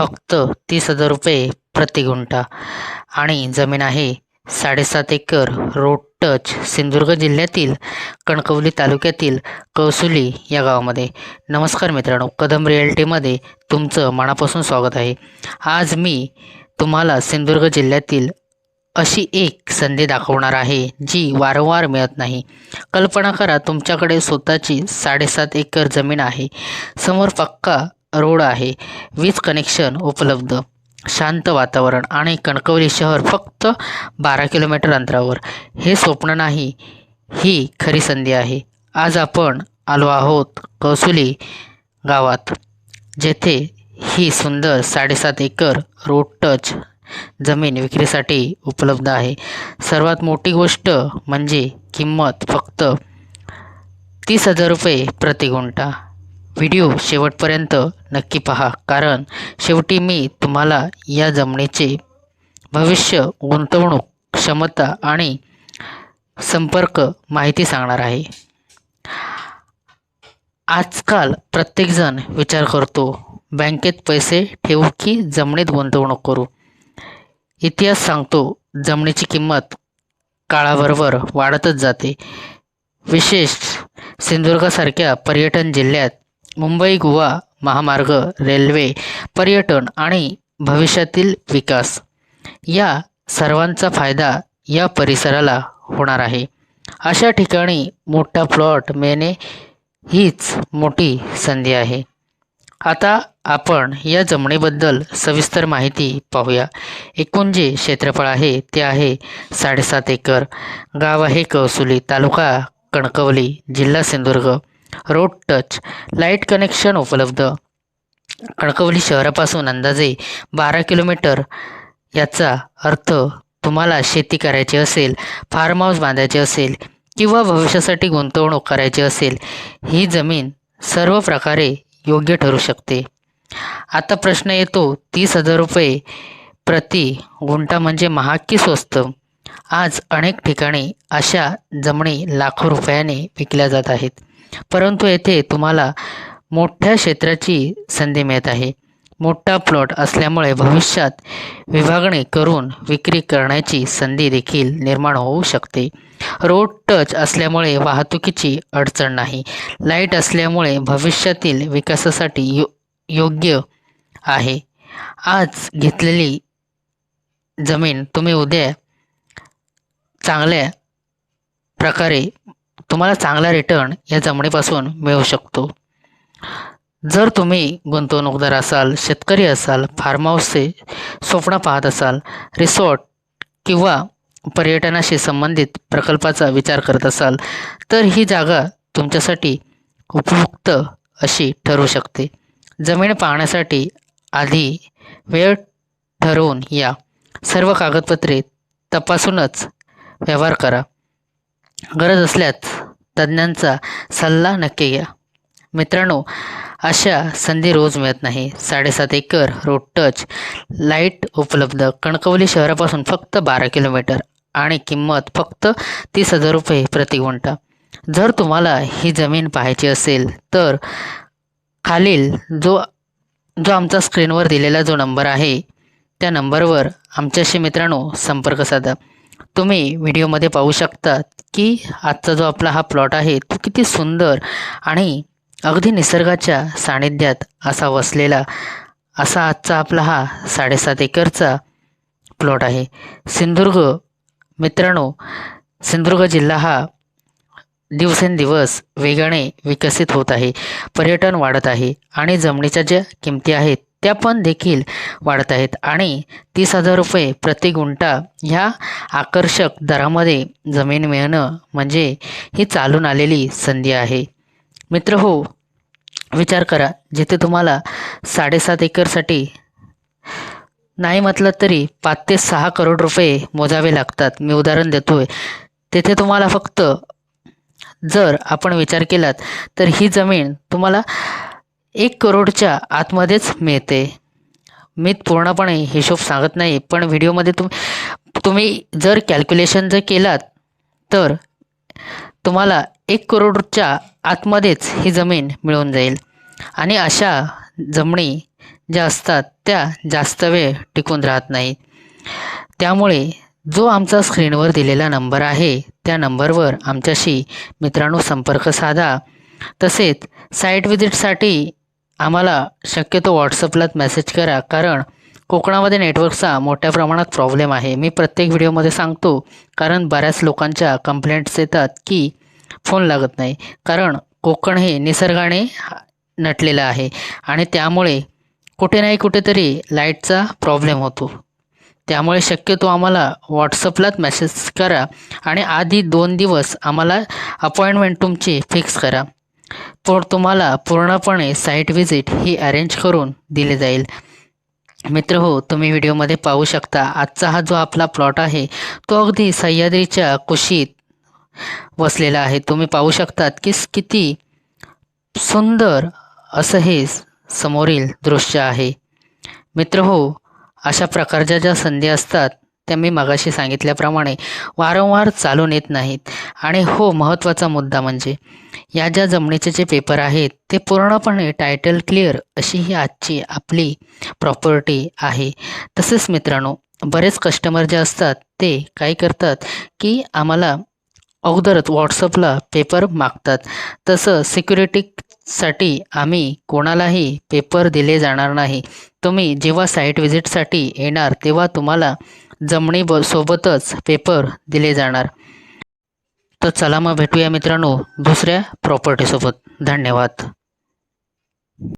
फक्त 30,000 रुपये प्रति गुंठा आणि जमीन आहे 7.5 एकर रोड टच सिंधुदुर्ग जिल्ह्यातील कणकवली तालुक्यातील कौसुली या गावामध्ये. नमस्कार मित्रांनो, कदम रिअल्टीमध्ये तुमचं मनापासून स्वागत आहे. आज मी तुम्हाला सिंधुदुर्ग जिल्ह्यातील अशी एक संधी दाखवणार आहे जी वारंवार मिळत नाही. कल्पना करा, तुमच्याकडे स्वतःची 7.5 एकर जमीन आहे, समोर पक्का रोड आहे, वीज कनेक्शन उपलब्ध, शांत वातावरण आणि कणकवली शहर फक्त 12 किलोमीटर अंतरावर. हे स्वप्न नाही, ही खरी संधी आहे. आज आपण आलो आहोत कौसुली गावात, जेथे ही सुंदर 7.5 एकर रोड टच जमीन विक्रीसाठी उपलब्ध आहे. सर्वात मोठी गोष्ट म्हणजे किंमत फक्त 30,000 रुपये प्रति गुंठा. व्हिडिओ शेवटपर्यंत नक्की पहा, कारण शेवटी मी तुम्हाला या जमिनीचे भविष्य, गुंतवणूक क्षमता आणि संपर्क माहिती सांगणार आहे. आजकाल प्रत्येकजण विचार करतो, बँकेत पैसे ठेवू की जमिनीत गुंतवणूक करू. इतिहास सांगतो, जमिनीची किंमत काळाबरोबर वाढतच जाते. विशेष सिंधुदुर्गासारख्या पर्यटन जिल्ह्यात मुंबई गोवा महामार्ग, रेल्वे, पर्यटन आणि भविष्यातील विकास या सर्वांचा फायदा या परिसराला होणार आहे. अशा ठिकाणी मोठा प्लॉट मिळणे हीच मोठी संधी आहे. आता आपण या जमिनीबद्दल सविस्तर माहिती पाहूया. एकूण जे क्षेत्रफळ आहे ते आहे 7.5 एकर. गाव आहे कौसुली, तालुका कणकवली, जिल्हा Sindhudurg. Road touch, light connection उपलब्ध. कणकवली शहरापासून अंदाजे 12 किलोमीटर. याचा अर्थ तुम्हाला शेती करायची असेल, फार्म हाऊस बांधायचे असेल किंवा भविष्यासाठी गुंतवणूक करायची असेल, ही जमीन सर्व प्रकारे योग्य ठरू शकते. आता प्रश्न येतो, 30,000 रुपये प्रति गुंठा म्हणजे महाग की स्वस्त? आज अनेक ठिकाणी अशा जमिनी लाखो रुपयाने विकल्या जात आहेत, परंतु येथे तुम्हाला मोठ्या क्षेत्राची संधी मिळत आहे. मोठा प्लॉट असल्यामुळे भविष्यात विभागणी करून विक्री करण्याची संधी देखील निर्माण होऊ शकते. रोड टच असल्यामुळे वाहतुकीची अडचण नाही. लाईट असल्यामुळे भविष्यातील विकासासाठी योग्य आहे. आज घेतलेली जमीन तुम्ही उद्या चांगल्या प्रकारे तुम्हाला चांगला रिटर्न या जमिनीपासून मिळू शकतो. जर तुम्ही गुंतवणूकदार असाल, शेतकरी असाल, फार्म हाऊसचे स्वप्न पाहत असाल, रिसॉर्ट किंवा पर्यटनाशी संबंधित प्रकल्पाचा विचार करत असाल, तर ही जागा तुमच्यासाठी उपयुक्त अशी ठरू शकते. जमीन पाहण्यासाठी आधी वेळ ठरवून या. सर्व कागदपत्रे तपासूनच व्यवहार करा. गरज असल्यास तज्ज्ञांचा सल्ला नक्की घ्या. मित्रांनो, अशा संधी रोज मिळत नाही. 7.5 एकर रोड टच, लाईट उपलब्ध, कणकवली शहरापासून फक्त 12 किलोमीटर आणि किंमत फक्त 30,000 रुपये प्रति गुंठा. जर तुम्हाला ही जमीन पाहायची असेल तर खालील जो आमचा स्क्रीनवर दिलेला जो नंबर आहे त्या नंबरवर आमच्याशी मित्रांनो संपर्क साधा. तुम्ही व्हिडिओमध्ये पाहू शकता की आजचा जो आपला हा प्लॉट आहे तो किती सुंदर आणि अगदी निसर्गाच्या सानिध्यात असा वसलेला असा आजचा आपला हा 7.5 एकरचा प्लॉट आहे. मित्रांनो, सिंधुदुर्ग जिल्हा हा दिवसेंदिवस वेगाने विकसित होत आहे. पर्यटन वाढत आहे आणि जमिनीच्या ज्या किमती आहेत त्या पण देखील वाढत आहेत आणि 30,000 रुपये प्रति गुंठा ह्या आकर्षक दरामध्ये जमीन मिळणं म्हणजे ही चालून आलेली संधी आहे. मित्र हो, विचार करा, जिथे तुम्हाला 7.5 एकरसाठी नाही म्हटलं तरी 5 ते 6 करोड रुपये मोजावे लागतात. मी उदाहरण देतोय. तेथे तुम्हाला फक्त जर आपण विचार केलात तर ही जमीन तुम्हाला 1 करोडच्या आतमध्येच मिळते. मी पूर्णपणे हिशोब सांगत नाही, पण व्हिडिओमध्ये तुम्ही जर कॅल्क्युलेशन जर केलात तर तुम्हाला 1 करोडच्या आतमध्येच ही जमीन मिळून जाईल. आणि अशा जमणी ज्या असतात त्या जास्त वेळ टिकून राहत नाही. त्यामुळे जो आमचा स्क्रीनवर दिलेला नंबर आहे त्या नंबरवर आमच्याशी मित्रांनो संपर्क साधा. तसेच साईट व्हिजिटसाठी आम्हाला शक्यतो व्हॉट्सअपलाच मेसेज करा, कारण कोकणामध्ये नेटवर्कचा मोठ्या प्रमाणात प्रॉब्लेम आहे. मी प्रत्येक व्हिडिओमध्ये सांगतो, कारण बऱ्याच लोकांच्या कंप्लेंट्स येतात की फोन लागत नाही. कारण कोकण हे निसर्गाने नटलेलं आहे आणि त्यामुळे कुठे नाही कुठेतरी लाईटचा प्रॉब्लेम होतो. त्यामुळे शक्यतो आम्हाला व्हॉट्सअपलाच मेसेज करा आणि आधी 2 दिवस आम्हाला अपॉइंटमेंट तुमची फिक्स करा. तुम्हाला पूर्णपणे साईट व्हिजिट ही अरेंज करून दिली जाईल. मित्र हो, तुम्ही व्हिडिओमध्ये पाहू शकता आजचा हा जो आपला प्लॉट आहे तो अगदी सह्याद्रीच्या कुशीत वसलेला आहे. तुम्ही पाहू शकतात की किती सुंदर असं हे समोरील दृश्य आहे. मित्र हो, अशा प्रकारच्या ज्या संधी असतात त्या मी मगाशी सांगितल्याप्रमाणे वारंवार चालून येत नाहीत. आणि हो, महत्त्वाचा मुद्दा म्हणजे या ज्या जमिनीचे जे पेपर आहेत ते पूर्णपणे टायटल क्लिअर अशी ही आजची आपली प्रॉपर्टी आहे. तसेच मित्रांनो, बरेच कस्टमर जे असतात ते काय करतात की आम्हाला अगोदरच व्हॉट्सअपला पेपर मागतात. तसं सिक्युरिटीसाठी आम्ही कोणालाही पेपर दिले जाणार नाही. तुम्ही जेव्हा साईट व्हिजिटसाठी येणार तेव्हा तुम्हाला जमणी सोबतच पेपर दिले जाणार. तर चला मग भेटूया मित्रांनो दुसऱ्या प्रॉपर्टीसोबत. धन्यवाद.